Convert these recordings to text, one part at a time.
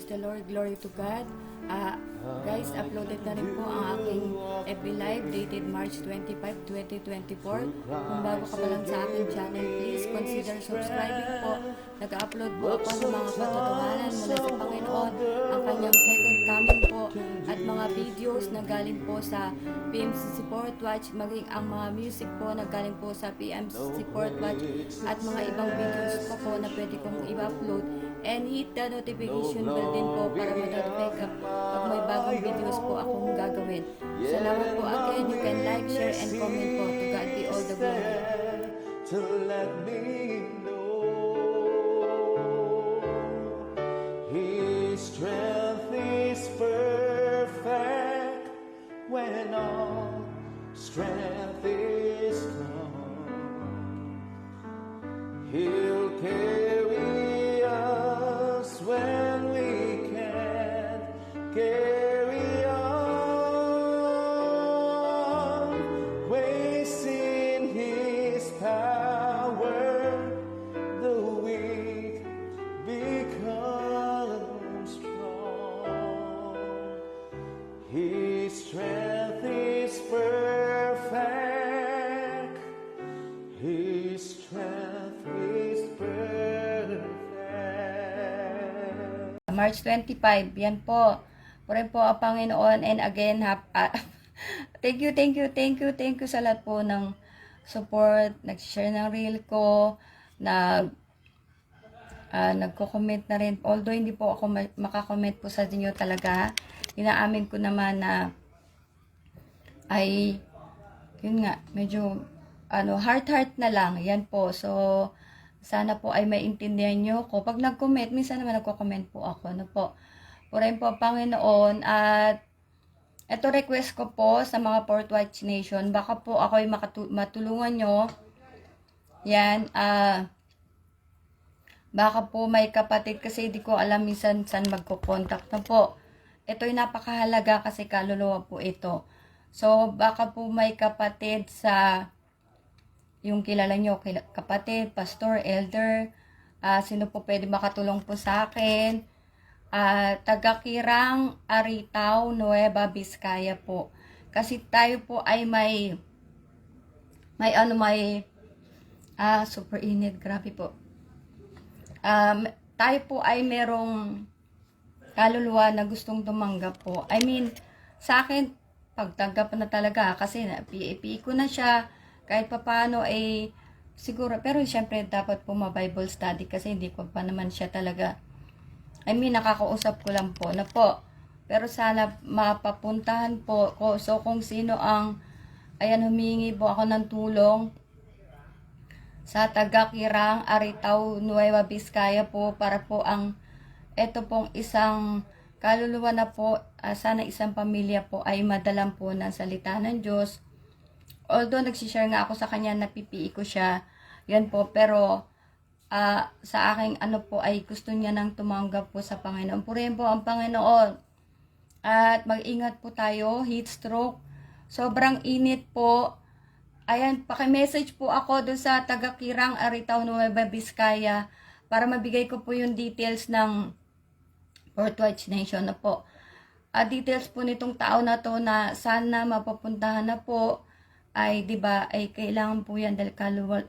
Praise the Lord, glory to God. Guys, uploaded na rin po ang aking FB Live dated March 25, 2024. Kung bago ka pa lang sa aking channel, please consider subscribing po. Nag-upload po ako ng mga patotohanan mula sa Panginoon, ang kanyang second coming po, at mga videos na galing po sa PMC Support Watch, maging ang mga music po na galing po sa PMC Support Watch, at mga ibang videos po na pwede kong i-upload. And hit the notification bell din po para ma-notify ka pag may bagong videos po akong gagawin. Salamat po again. You can like, share, and comment po. To God be all the glory. To let me know His strength is perfect when all strength is gone. He'll carry us when we can't carry on. Grace in His power, the weak become strong. His strength is perfect. His strength is perfect. March 25, yan po. Puri po ang Panginoon, and again, thank you sa lahat po ng support, nag-share ng reel ko, nagko-comment na rin. Although hindi po ako makakomment po sa inyo talaga, inaamin ko naman na ay, yun nga, medyo heart na lang, yan po. So, sana po ay maintindihan nyo ko. Pag nag-comment, minsan naman nagko-comment po ako. Ano po? Purihin po Panginoon. At ito request ko po sa mga Port Watch Nation. Baka po ako ay matulungan nyo. Yan. Baka po may kapatid kasi hindi ko alam minsan saan magko-contact na po. Ito'y napakahalaga kasi kaluluwa po ito. So, baka po may kapatid sa yung kilala nyo, kapatid, pastor, elder, sino po pwede makatulong po sa akin. Taga-Kirang, Aritaw, Nueva Vizcaya po. Kasi tayo po ay may super init, grabe po. Tayo po ay merong kaluluwa na gustong tumanggap po. I mean, sa akin, pagtanggap na talaga kasi PAP ko na siya. Kahit papaano ay siguro, pero syempre dapat po ma-Bible study kasi hindi ko pa naman siya talaga, I mean, nakakausap ko lang po na po. Pero sana mapapuntahan po ko. So, kung sino ang, ayan, humingi po ako ng tulong sa taga-Kirang, Aritaw, Nueva Vizcaya po, para po eto pong isang kaluluwa na po, sana isang pamilya po ay madalang po ng salita ng Diyos. Although nagsishare nga ako sa kanya, napipi ko siya, yan po, pero sa aking po ay gusto niya nang tumanggap po sa Panginoon. Purihin po ang Panginoon. At mag-ingat po tayo, heat stroke. Sobrang init po. Ayan, paki-message po ako doon sa taga-Kirang, Aritaw, Nueva Vizcaya para mabigay ko po yung details ng Port Watch Nation na po. Details po nitong tao na to na sana mapapuntahan na po ay, di ba, ay kailangan po yan dahil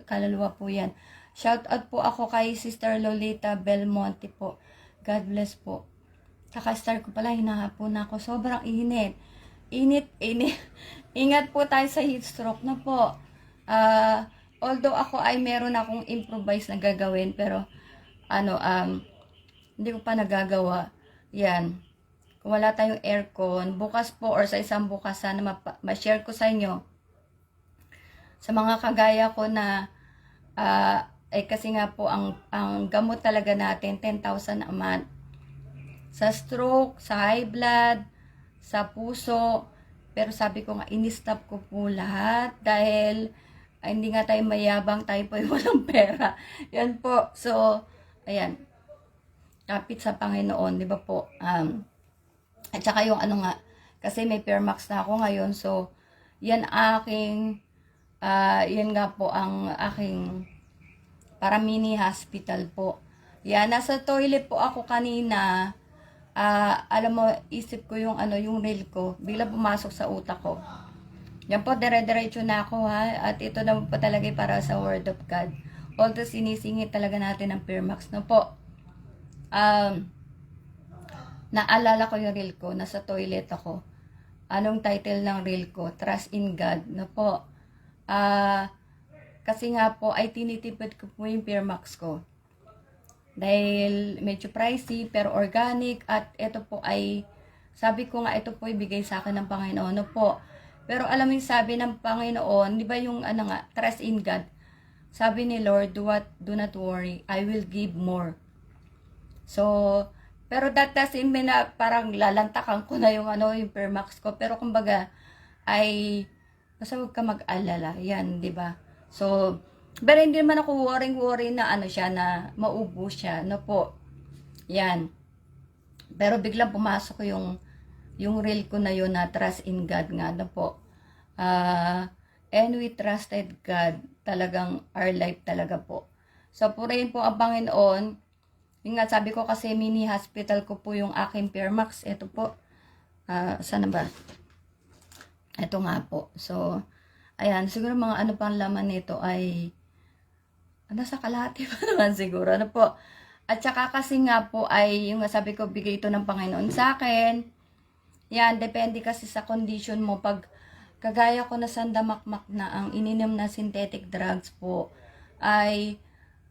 kaluluwa po yan. Shout out po ako kay Sister Lolita Belmonte po. God bless po. Kaka-star ko pala, hinahapon na ako. Sobrang init. Init. Ingat po tayo sa heat stroke na po. Although ako ay meron akong improvise na gagawin, pero hindi ko pa nagagawa. Yan. Kung wala tayong aircon, bukas po or sa isang bukas, sana ma-share ko sa inyo. Sa mga kagaya ko na kasi nga po ang gamot talaga natin 10,000 a month. Sa stroke, sa high blood, sa puso. Pero sabi ko nga, in-stop ko po lahat dahil hindi nga tayo mayabang, tayo po yung walang pera. Yan po. So, ayan. Kapit sa Panginoon, di ba po? At saka yung kasi may Fairmax na ako ngayon. So, yan yan nga po ang aking para mini hospital po. Yan, nasa toilet po ako kanina. alam mo, isip ko yung yung reel ko, bigla pumasok sa utak ko. Yan po, dire-diretso na ako ha. At ito naman po talaga para sa Word of God. Although sinisingit talaga natin ang Permax, no po. Naalala ko yung reel ko, nasa toilet ako. Anong title ng reel ko? Trust in God, no po. Kasi nga po, ay tinitipid ko po yung Permax ko. Dahil medyo pricey, pero organic. At ito po ay, sabi ko nga, ito po ibigay sa akin ng Panginoon, no po. Pero alam mo yung sabi ng Panginoon, di ba yung trust in God? Sabi ni Lord, do not worry, I will give more. So, pero that doesn't mean na parang lalantakan ko na yung yung Permax ko. Pero kumbaga, ay, basta huwag ka mag-alala. Yan, di ba? So, pero hindi naman ako worry na siya, na maubos siya. No po. Yan. Pero biglang pumasok yung reel ko na yun na trust in God nga. No po. And we trusted God. Talagang our life talaga po. So, purihin po ang Panginoon. Yung nga, sabi ko kasi mini hospital ko po yung aking Permax. Ito po. Sana ba? Ito nga po. So, ayan. Siguro mga pang laman nito ay nasa kalahati pa naman siguro. Ano po? At saka kasi nga po ay yung sabi ko, bigay ito ng Panginoon sa akin. Yan, depende kasi sa condition mo. Pag kagaya ko na sandamakmak na ang ininom na synthetic drugs po, ay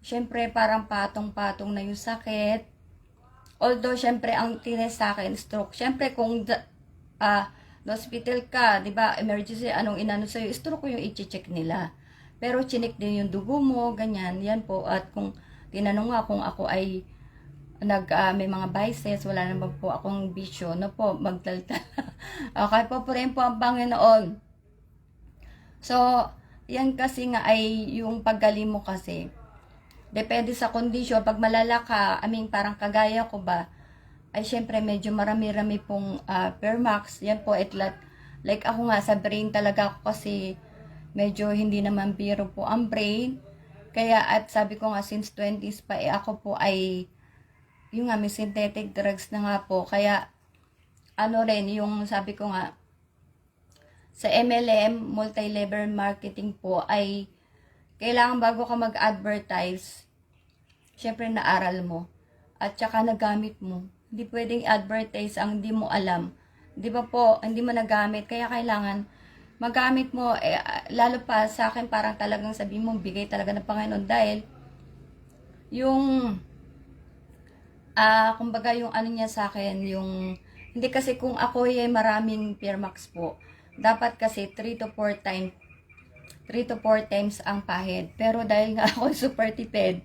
syempre parang patong-patong na yung sakit. Although syempre ang tines sa akin stroke. Syempre kung hospital ka, 'di ba? Emergency, anong inano sa'yo, stroke ko yung i-check nila. Pero chinik din yung dugo mo, ganyan. Yan po. At kung tinanong nga kung ako ay may mga vices, wala naman po akong bisyo, no po, magdaltal. Okay po rin po ang Panginoon. So, yan kasi nga ay yung paggaling mo kasi. Depende sa kondisyon. Pag malala ka, parang kagaya ko ba, ay syempre medyo marami-rami pong Permax. Yan po, like ako nga sa brain talaga ako kasi medyo hindi naman biro po ang brain. Kaya at sabi ko nga since 20s pa ako po ay yung nga may synthetic drugs na nga po. Kaya rin yung sabi ko nga sa MLM, multi-level marketing po ay kailangan bago ka mag-advertise, syempre naaral mo at saka nagamit mo. Hindi pwedeng advertise ang hindi mo alam. Di ba po, hindi mo nagamit. Kaya kailangan magamit mo, lalo pa sa akin parang talagang sabi mo, bigay talaga ng Panginoon dahil yung kumbaga yung niya sa akin, yung hindi kasi kung ako ay maraming Permax po, dapat kasi 3 to 4 times ang pahid. Pero dahil nga ako super tipid,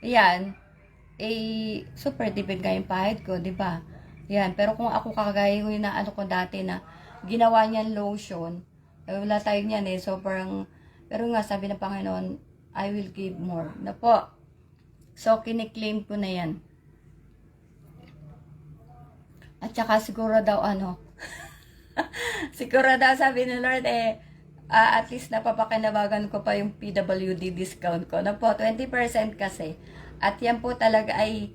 yan, super tipid nga yung pahid ko, di ba? Yan, pero kung ako kagaya ko yung ko dati na ginawa niyan lotion, wala tayo niyan so parang, pero nga sabi ng Panginoon, I will give more. Na po. So, kiniklaim ko na yan. At saka siguro daw siguro daw sabi ni Lord at least napapakinabagan ko pa yung PWD discount ko. Na po, 20% kasi. At yan po talaga ay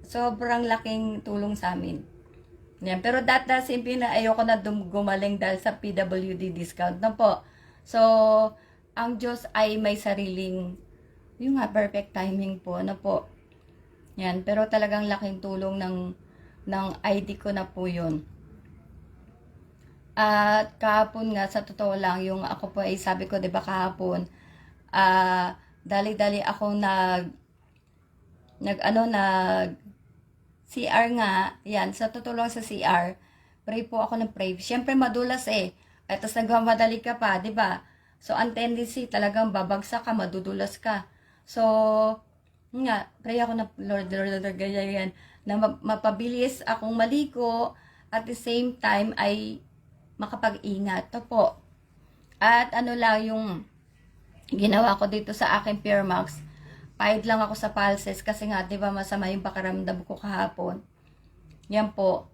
sobrang laking tulong sa amin. Yan. Pero that doesn't mean na ayoko na gumaling dahil sa PWD discount na po. So, ang Diyos ay may sariling, yung perfect timing po na po. Yan. Pero talagang laking tulong ng ID ko na po yun. At kahapon nga, sa totoo lang, yung ako po ay sabi ko, di ba kahapon, dali-dali akong nag CR nga, yan, sa totoo lang sa CR, pray po ako ng pray. Siyempre madulas at tapos nagmamadali ka pa, di ba? So, ang tendency talagang babagsak ka, madudulas ka. So, nga, pray ako na, Lord, ganyan, na mapabilis akong maligo, at the same time ay makapag-ingat. Ito po. At lang yung ginawa ko dito sa aking Permax, pahid lang ako sa pulses kasi nga, di ba, masama yung pakiramdam ko kahapon. Yan po.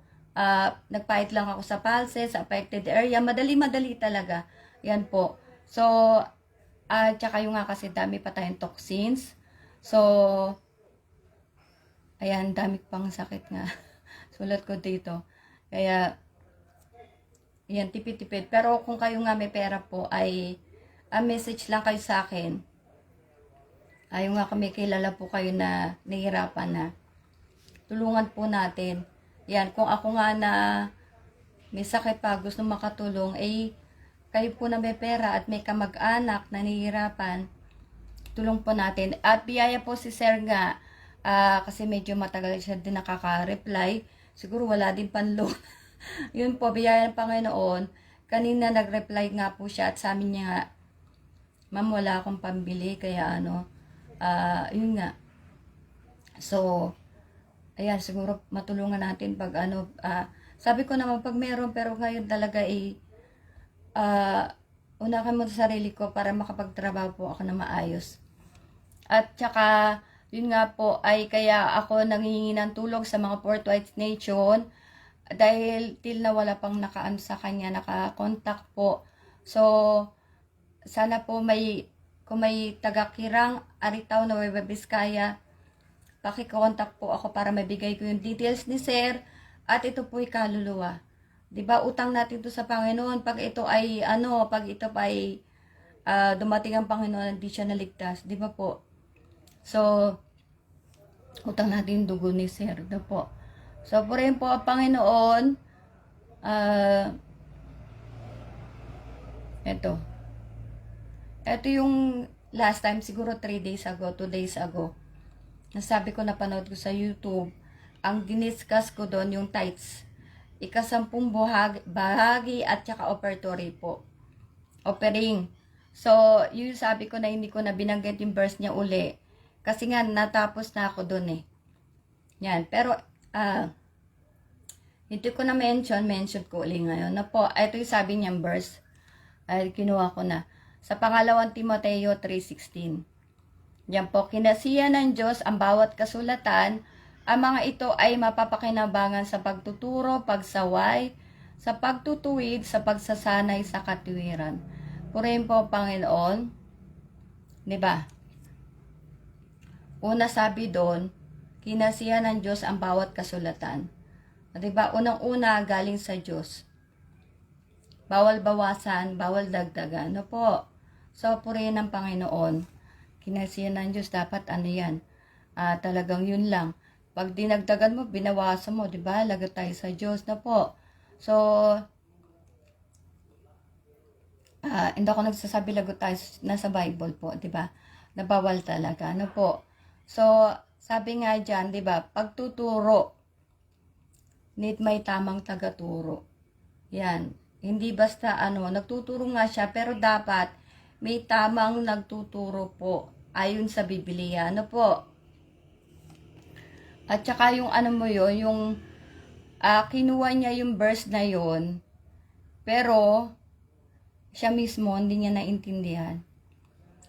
Nagpahid lang ako sa pulses, affected area. Madali-madali talaga. Yan po. So, tsaka yung nga kasi dami pa tayong toxins. So, Ayan, dami pang sakit nga. Sulat ko dito. Kaya, yan, tipid-tipid. Pero kung kayo nga may pera po, ay message lang kayo sa akin. Ayaw nga kami kilala po kayo na nahihirapan na. Tulungan po natin. Yan, kung ako nga na may sakit pa, gusto makatulong, kayo po na may pera at may kamag-anak na nahihirapan, tulong po natin. At biyaya po si Sir nga, kasi medyo matagal siya din nakaka-reply. Siguro wala din panloan. Yun po, biyaya ng Panginoon. Kanina nag-reply nga po siya at sa amin niya nga, ma'am, wala akong pambili, kaya yun nga. So, ayan, siguro matulungan natin pag sabi ko naman pag meron, pero ngayon talaga unakan mo sa sarili ko para makapagtrabaho po ako na maayos. At saka, yun nga po, ay kaya ako nangihingi ng tulong sa mga Fourth White Nation dahil till na wala pang nakaan sa kanya, naka-contact po. So, sana po kung may taga-Kirang, Aritaw, Nueva Vizcaya, pakikontak po ako para mabigay ko yung details ni Sir. At ito po ay kaluluwa. 'Di ba, utang natin to sa Panginoon. Pag ito ay dumating ang Panginoon, hindi siya naligtas, 'di ba po? So, utang natin yung dugo ni Sir, 'di po. So, purihin po ang Panginoon. Ito yung last time, siguro 3 days ago, 2 days ago. Nasabi ko, napanood ko sa YouTube, ang diniscuss ko doon yung tithes. Ika-10 bahagi at saka offertory po. Offering. So, yung sabi ko na hindi ko na binanggit yung verse niya uli. Kasi nga, natapos na ako doon eh. Yan. Pero, hindi ko na mention ko uli ngayon. Na po, ito yung sabi niyang verse. Kinuha ko na. Sa pangalawang Timoteo 3:16. Yan po, kinasiya ng Diyos ang bawat kasulatan. Ang mga ito ay mapapakinabangan sa pagtuturo, pagsaway, sa pagtutuwid, sa pagsasanay sa katuwiran. Purihin po, Panginoon. Diba? Una sabi doon, kinasiya ng Diyos ang bawat kasulatan. Diba? Unang-una galing sa Diyos. Bawal bawasan, bawal dagdagan. Ano po? So, purihin ng Panginoon. Kinasiya ng Diyos, dapat yan. Talagang yun lang. Pag dinagdagan mo, binawasan mo, di ba? Lagot tayo sa Diyos na po. So, hindi ako nagsasabi lagot tayo nasa Bible po, di ba? Nabawal talaga, ano po. So, sabi nga dyan, di ba? Pagtuturo, need may tamang tagaturo. Yan. Hindi basta nagtuturo nga siya, pero dapat may tamang nagtuturo po ayon sa Biblia, ano po. At saka yung yung kinuha niya yung verse na yon, pero siya mismo hindi niya naintindihan.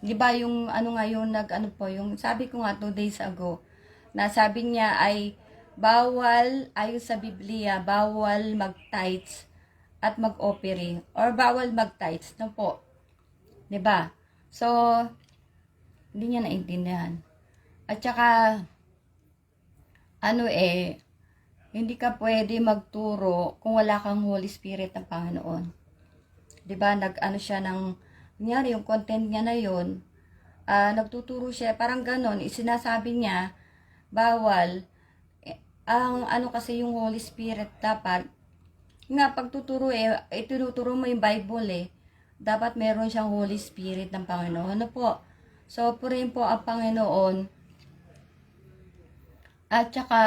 Di ba yung yung sabi ko nga 2 days ago, na sabi niya ay bawal ayon sa Biblia, bawal mag-tithes at mag-offering, or bawal mag-tithes na po. Di ba? So, hindi niya naintindihan. At saka, hindi ka pwede magturo kung wala kang Holy Spirit ng Panginoon. Di ba? Kunyari, yung content niya na yun, nagtuturo siya, parang ganon, sinasabi niya, bawal, kasi yung Holy Spirit dapat, nga pagtuturo itinuturo mo yung Bible dapat meron siyang Holy Spirit ng Panginoon. Ano po? So, purihin po ang Panginoon. At saka,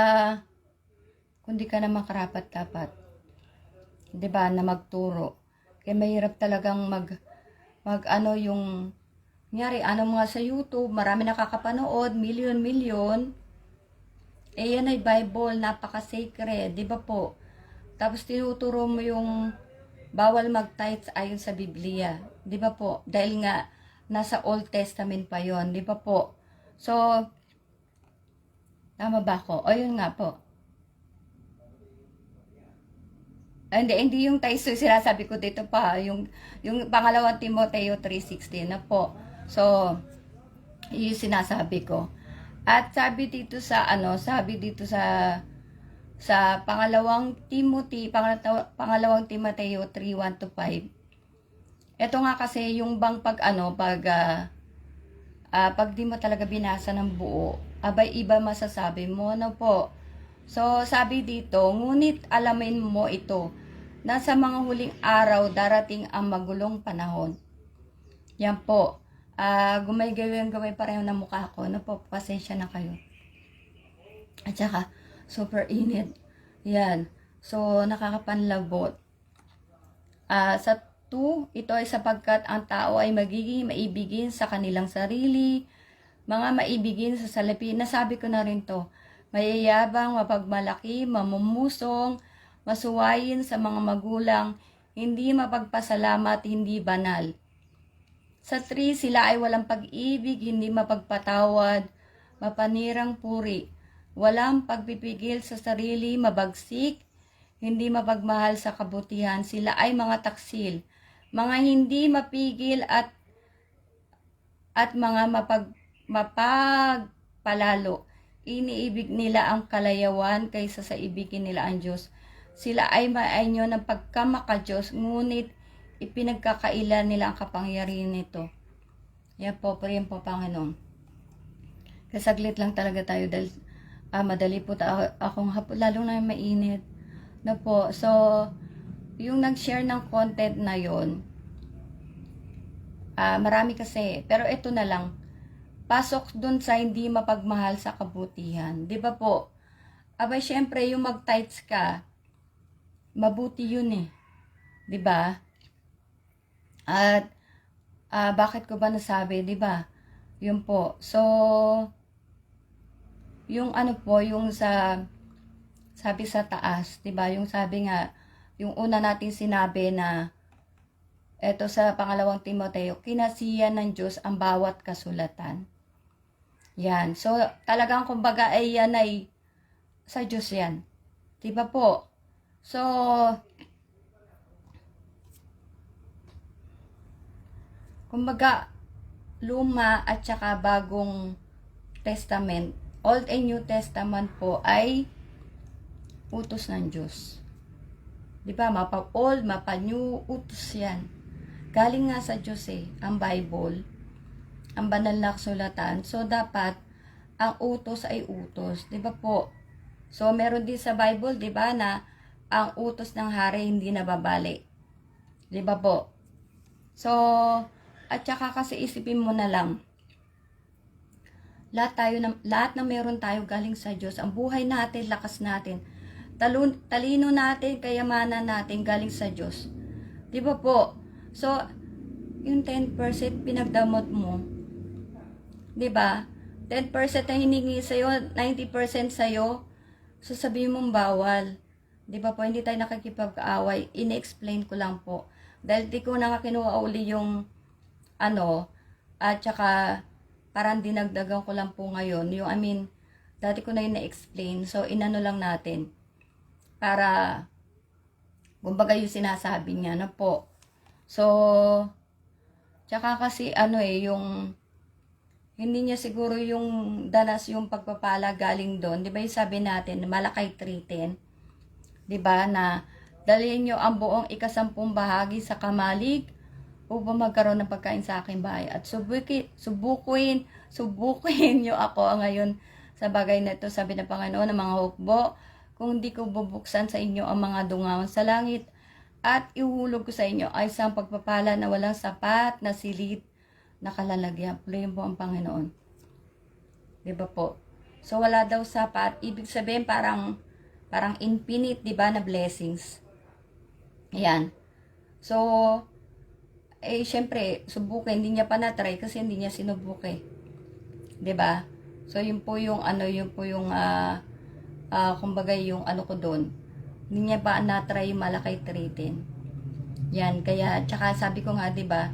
kung di ka naman karapat-dapat, di ba, na magturo. Kaya mahirap talagang kunyari, mga sa YouTube, marami nakakapanood, milyon. Yan ay Bible, napaka-sacred, di ba po? Tapos tinuturo mo yung bawal mag-tithes ayon sa Biblia. Di ba po? Dahil nga, nasa Old Testament pa yon, di ba po? So, tama ba ako? O yun nga po. Hindi yung tithes yung sinasabi ko dito pa. Yung pangalawang Timoteo 3:16 na po. So, yung sinasabi ko. At sabi dito sa pangalawang Timoteo 3:1 to 5. Ito nga kasi yung bang pag di mo talaga binasa ng buo, abay iba masasabi mo, ano po. So, sabi dito, ngunit alamin mo ito, na sa mga huling araw darating ang magulong panahon. Yan po. Gumay pareho na mukha ko. Ano po, pasensya na kayo. At saka, super init. Yan. So, nakakapanlabot. Sa 2, ito ay sapagkat ang tao ay magiging maibigin sa kanilang sarili, mga maibigin sa salapi. Nasabi ko na rin to. Mayayabang, mapagmalaki, mamumusong, masuwayin sa mga magulang, hindi mapagpasalamat, hindi banal. Sa 3, sila ay walang pag-ibig, hindi mapagpatawad, mapanirang puri, walang pagpipigil sa sarili, mabagsik, hindi mapagmahal sa kabutihan. Sila ay mga taksil, mga hindi mapigil at mga mapagpalalo. Iniibig nila ang kalayawan kaysa sa ibigin nila ang Diyos. Sila ay maainyo ng pagkamakadiyos, ngunit ipinagkakaila nila ang kapangyarihan nito. Yan po, Panginoon. Kasaglit lang talaga tayo dahil madali po akong hapon, lalo na mainit. Na po, so, yung nag-share ng content na yon, marami kasi, pero ito na lang, pasok dun sa hindi mapagmahal sa kabutihan. Di ba po? Abay, syempre, yung mag-tights ka, mabuti yun eh. Di ba? At, bakit ko ba nasabi? Di ba? Yun po. So, yung yung sabi sa taas, 'di ba? Yung sabi nga, yung una natin sinabi na eto sa pangalawang Timoteo, kinasiyan ng Diyos ang bawat kasulatan. Yan. So, talagang kumbaga ay yan ay sa Diyos yan. 'Di ba po? So, kumbaga luma at saka bagong testament, Old and New Testament po ay utos ng Diyos. Di ba? Mapa old, mapa new, utos yan. Galing nga sa Diyos ang Bible, ang banal na kasulatan. So, dapat, ang utos ay utos. Di ba po? So, meron din sa Bible, di ba, na ang utos ng hari hindi nababali. Di ba po? So, at saka kasi isipin mo na lang, lahat na meron tayo galing sa Diyos. Ang buhay natin, lakas natin, talino natin, kayamanan natin galing sa Diyos. Di ba po? So, yung 10% pinagdamot mo, di ba? 10% ang hiningi sa'yo, 90% sa'yo, so sabihin mong bawal. Di ba po? Hindi tayo nakikipag-away. In-explain ko lang po. Dahil di ko na nga kinuha uli yung at saka parang dinagdagan ko lang po ngayon. Yung, dati ko na yun na-explain. So, inano lang natin. Para, kumbaga yung sinasabi niya na po. So, tsaka kasi yung, hindi niya siguro yung danas yung pagpapala galing doon. Di ba yung sabi natin, Malakay 3:10. Di ba na, dalhin niyo ang buong ikasampung bahagi sa kamalig upang magkaroon ng pagkain sa aking bahay. At subukuin niyo ako ngayon sa bagay na ito, sabi ng Panginoon ng mga hukbo, kung hindi ko bubuksan sa inyo ang mga dungawan sa langit at ihulog ko sa inyo ay isang pagpapala na walang sapat na silid na kalalagyan. Pulayin po ang Panginoon. Diba po? So, wala daw sapat. Ibig sabihin parang infinite, diba, na blessings. Ayan. So, syempre, subukin, hindi niya pa na-try kasi hindi niya sinubuk eh. 'Di ba? So, yun po yung kumbaga yung ko doon. Hindi niya pa na-try yung Malakay 3:10. Yan, kaya, tsaka sabi ko nga, 'di ba?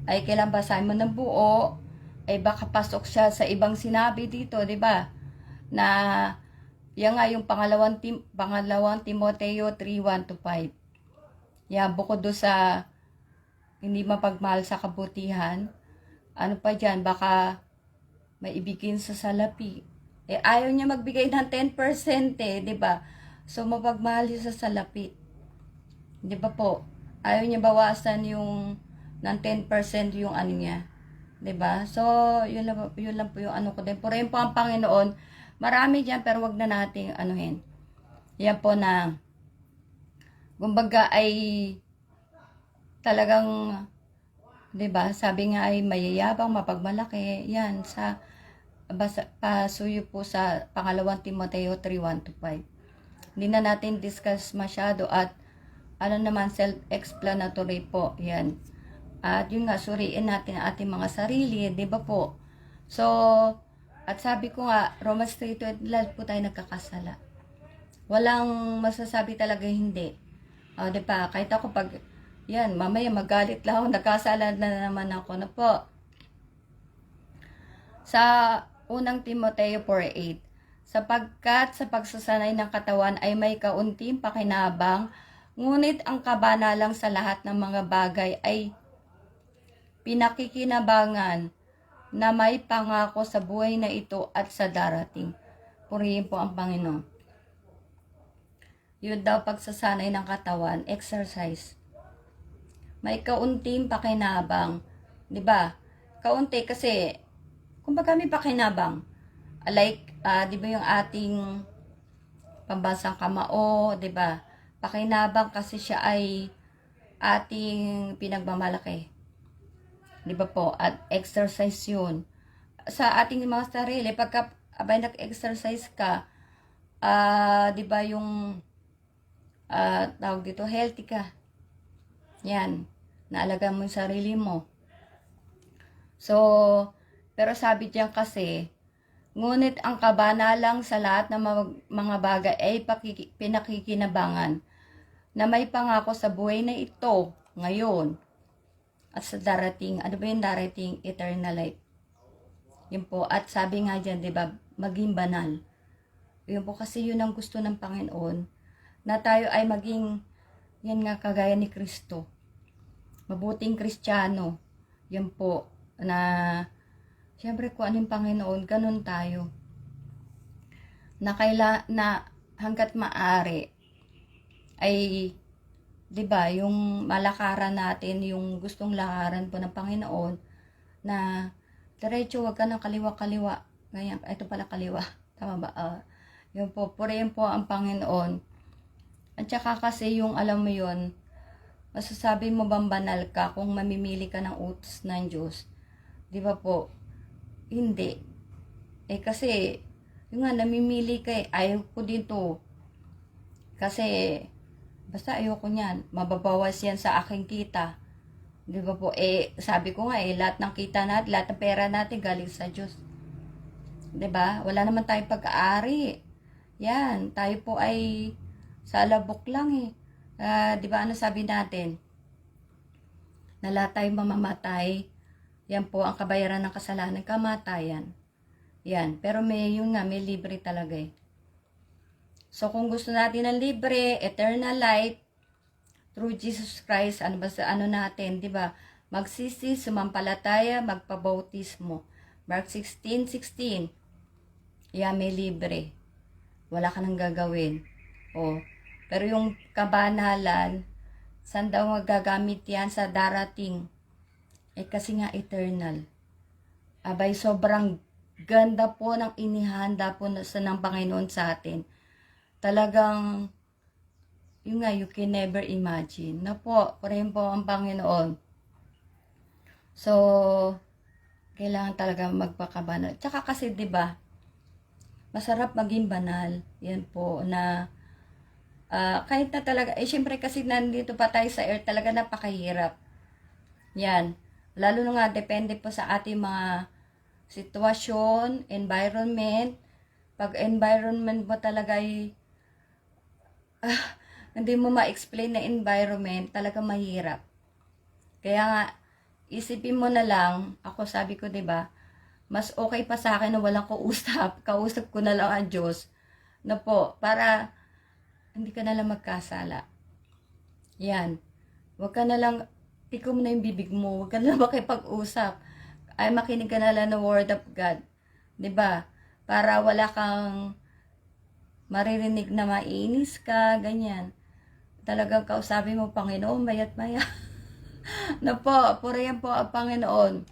Ay kailan basahin mo ng buo, ay baka pasok siya sa ibang sinabi dito, 'di ba? Na yan nga yung pangalawang Timoteo 3:1 to 5. Yan, bukod do sa hindi mapagmahal sa kabutihan, ano pa dyan, baka maibigin sa salapi. Eh, ayaw niya magbigay ng 10% eh, di ba? So, mapagmahal siya sa salapi. Di ba po? Ayaw niya bawasan yung ng 10% yung ano niya. 'Di ba? So, yun lang po yung ano ko din. Purihin po ang Panginoon. Marami diyan pero wag na nating anuhin. Yan po na kumbaga ay talagang 'di ba? Sabi nga ay mayayabang, mapagmalaki. Yan sa pasuyo po sa pangalawang Timoteo 3:1-5. Hindi na natin discuss masyado at ano naman self-explanatory po. Yan. At yun nga, suriin natin ang ating mga sarili, di ba po? So, at sabi ko nga, Romans 3:12, lahat po tayo nagkakasala. Walang masasabi talaga hindi. Di ba? Kahit ako pag, yan, mamaya magalit lang ako, nagkasala na naman ako na po. Sa unang Timoteo 4:8, sapagkat sa pagsasanay ng katawan ay may kaunting pakinabang, ngunit ang kabanalang sa lahat ng mga bagay ay pinakikinabangan na may pangako sa buhay na ito at sa darating. Purihin po ang Panginoon. Yun daw pagsasanay ng katawan, exercise. May kaunting pakinabang. 'Di ba? Kaunti kasi, kumbaga may pakinabang. Like, 'di ba yung ating pambansang kamao, 'di ba? Pakinabang kasi siya ay ating pinagmamalaki. Di ba po? At exercise yun. Sa ating mga sarili, pagka abay nag-exercise ka, di ba yung tawag dito, healthy ka. Yan. Naalagaan mo yung sarili mo. So, pero sabi diyan kasi, ngunit ang kabanalang sa lahat ng mga bagay ay pinakikinabangan na may pangako sa buhay na ito ngayon at sa darating. Ano ba yung darating? Eternal life. Yun po. At sabi nga dyan, di ba, maging banal. Yun po kasi yun ang gusto ng Panginoon, na tayo ay maging, yan nga, kagaya ni Kristo. Mabuting Kristiyano. Yan po, na, syempre kung ano yung Panginoon, ganun tayo. Na hanggat maaari, ay, 'di ba, yung malakaran natin, yung gustong lakaran po ng Panginoon na diretso, wag ka ng kaliwa-kaliwa. Ganyan, ito pala kaliwa. Tama ba? Yun po, purihin po ang Panginoon. At saka kasi yung alam mo yun, masasabi mo bang banal ka kung mamimili ka ng utos ng Diyos? 'Di ba po? Hindi. Eh kasi, yung nga, namimili ka eh. Ayaw ko dito. Kasi, basta ayoko niyan. Mababawas yan sa aking kita. Di ba po? Eh, sabi ko nga eh, lahat ng kita natin, lahat ng pera natin galing sa Diyos. Di ba? Wala naman tayong pag-aari. Yan, tayo po ay sa labok lang eh. Di ba ano sabi natin? Na lahat tayo mamamatay. Yan po ang kabayaran ng kasalanan, kamatayan. Yan, pero may yun nga, may libre talaga eh. So, kung gusto natin ng libre, eternal life, through Jesus Christ, ano ba sa ano natin, di ba? Magsisi, sumampalataya, magpabautismo. Mark 16:16. Yan, may libre. Wala ka nang gagawin. O, pero yung kabanalan, saan daw magagamit yan sa darating? Eh, kasi nga eternal. Abay, sobrang ganda po ng inihanda po ng Panginoon sa atin. Talagang, yun nga, you can never imagine. Na po, rin po ang Panginoon. So, kailangan talaga magpakabanal. Tsaka kasi, di ba, masarap maging banal. Yan po, na, kahit na talaga, eh, syempre kasi nandito pa tayo sa earth, talaga napakahirap. Yan. Lalo na nga, depende po sa ating mga sitwasyon, environment. Pag environment mo talaga ay, hindi mo ma-explain na environment, talaga mahirap. Kaya nga, isipin mo na lang, ako sabi ko, 'di ba, mas okay pa sa akin na walang kausap ko na lang ang Diyos, na po, para hindi ka na lang magkasala. Yan. Huwag ka na lang, tikom na yung bibig mo, huwag ka na lang makipag-usap. Ay, makinig ka na lang ng Word of God. 'di ba? Para wala kang maririnig na mainis ka, ganyan. Talagang kausapin mo, Panginoon, mayat maya. Na po, purihin po ang Panginoon.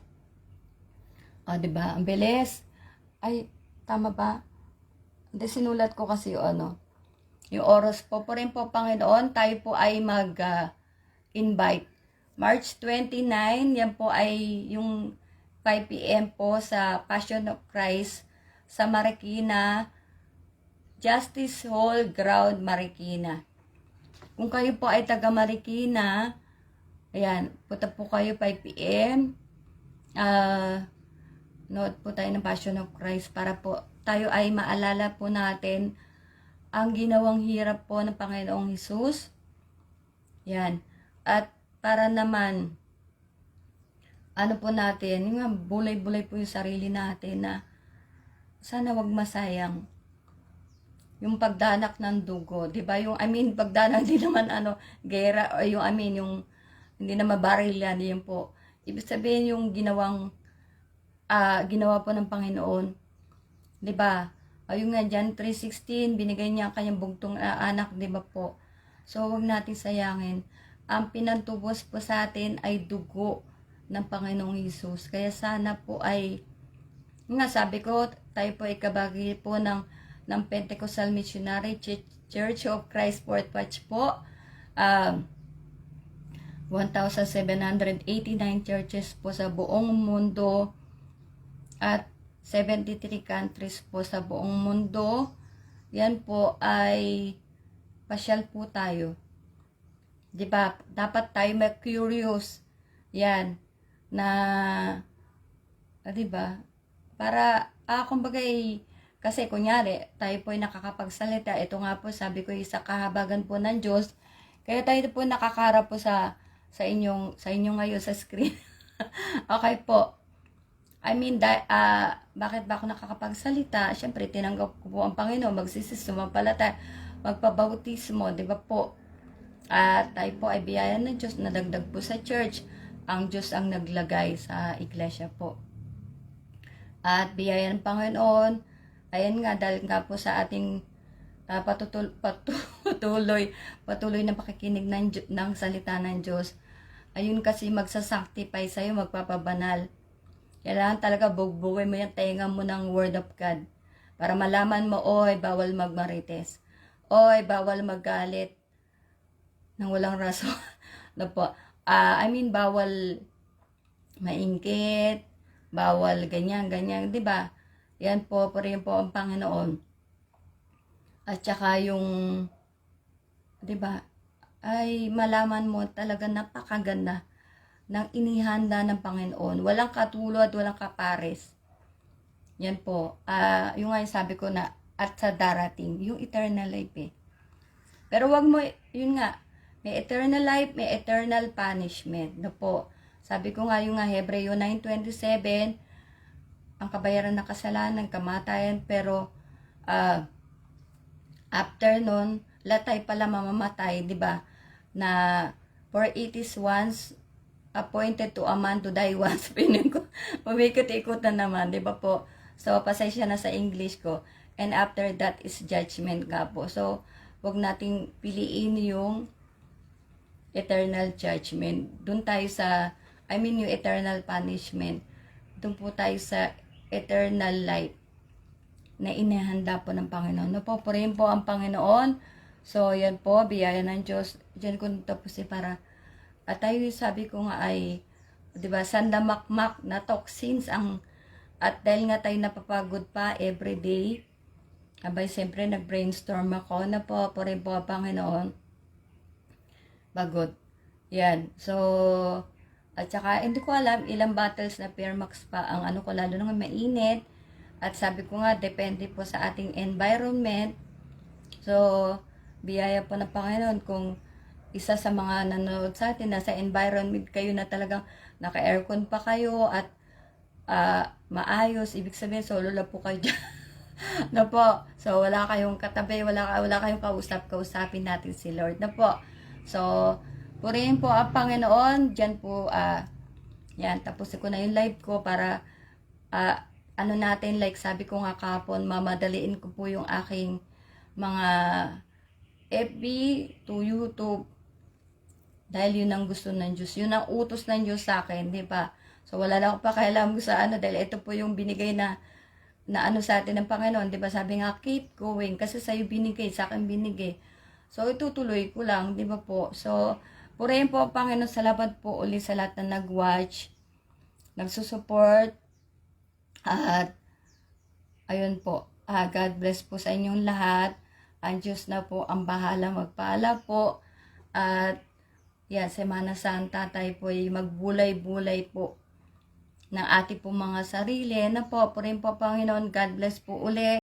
O, 'di ba? Ang bilis. Ay, tama ba? Hindi, sinulat ko kasi yung oras po. Purihin po, Panginoon, tayo po ay invite. March 29, yan po ay yung 5 p.m. po sa Passion of Christ sa Marikina, Justice Hall Ground, Marikina. Kung kayo po ay taga Marikina, ayan, punta po kayo 5 p.m. Nood po tayo ng Passion of Christ para po tayo ay maalala po natin ang ginawang hirap po ng Panginoong Hesus. Yan. At para naman, po natin, yung bulay-bulay po yung sarili natin na sana wag masayang yung pagdanak ng dugo, 'di ba? Yung pagdanak di naman gera o yung yung hindi na mabaril yan, yun po. Ibig sabihin yung ginawa po ng Panginoon, 'di ba? Ayun nga John 3:16, binigay niya ang kanyang bugtong anak, 'di ba po? So wag natin sayangin. Ang pinantubos po sa atin ay dugo ng Panginoong Hesus. Kaya sana po ay, nga sabi ko, tayo po ay kabagi po ng Pentecostal Missionary Church of Christ Fourth Watch po. 1,789 churches po sa buong mundo at 73 countries po sa buong mundo. Yan po ay pasyal po tayo. 'Di ba? Dapat tayo curious. Yan na 'di ba? Para kumbaga kasi kunyari, tayo po ay nakakapagsalita. Ito nga po, sabi ko, sa kahabagan po ng Diyos. Kaya tayo po nakakarap po sa inyo ngayon sa screen. Okay po. Bakit ba ako nakakapagsalita? Siyempre, tinanggap ko po ang Panginoon, sumampalataya, magpabautismo, di ba po? At tayo po ay biyaya ng Diyos, nadagdag po sa church. Ang Diyos ang naglagay sa iglesia po. At biyaya ng Panginoon, ayan nga, dahil nga po sa ating patuloy na pakikinig ng salita ng Diyos, ayun kasi magsasanctify sa'yo, magpapabanal. Kailangan talaga bugbugin mo yung tenga mo ng Word of God. Para malaman mo, oy, bawal magmarites. Oy, bawal magalit nang walang rason. No po. Bawal maingkit, bawal ganyan, di ba? Yan po rin po ang Panginoon. At saka yung, di ba, ay malaman mo talaga napakaganda ng inihanda ng Panginoon. Walang katulad, walang kapares. Yan po. Yung nga sabi ko na, at sa darating, yung eternal life eh. Pero wag mo, yun nga, may eternal life, may eternal punishment. No po. Sabi ko nga yung Hebreo 9:27, ang kabayaran ng kasalanan, kamatayan, pero after nun, latay pala mamamatay, di ba? Na for it is once appointed to a man to die once. Umikot-ikot na naman, di ba po? So, pasensya na sa English ko. And after that is judgment nga po. So, wag nating piliin yung eternal judgment. Doon tayo sa, yung eternal punishment. Doon po tayo sa eternal life na inihanda po ng Panginoon. No po, purihin po ang Panginoon. So, yan po, biyaya ng Diyos. Diyan ko tapos para, at tayo sabi ko nga ay, di ba, sandamakmak na toxins at dahil nga tayo napapagod pa everyday, siyempre nag-brainstorm ako na po, purihin po ang Panginoon. Pagod. Yan. So, at saka, hindi ko alam ilang bottles na Permax pa ang ko, lalo nang mainit. At sabi ko nga, depende po sa ating environment. So, biyaya po ng Panginoon kung isa sa mga nanonood sa atin, nasa environment kayo na talagang naka-aircon pa kayo at maayos. Ibig sabihin, solo lang po kayo dyan. Na po. So, wala kayong katabi, wala kayong kausapin natin si Lord. Na po. So, purihin po ang Panginoon. Diyan po, yan, tapos ko na yung live ko para ano natin, like sabi ko nga kahapon, mamadaliin ko po yung aking mga FB to YouTube. Dahil yun ang gusto ng Diyos. Yun ang utos ng Diyos sa akin, di ba? So, wala na akong pakialam sa ano, dahil ito po yung binigay na ano sa atin ng Panginoon, di ba? Sabi nga, keep going, kasi sa'yo binigay, sa akin binigay. So, itutuloy ko lang, di ba po? So, purihin po ang Panginoon, salamat po ulit sa lahat na nag-watch, nagsusupport, at, ayun po, God bless po sa inyong lahat. Ang Diyos na po ang bahala magpala po. At, yan, Semana Santa tayo po ay magbulay-bulay po ng ating po mga sarili. Na po, purihin po Panginoon, God bless po ulit.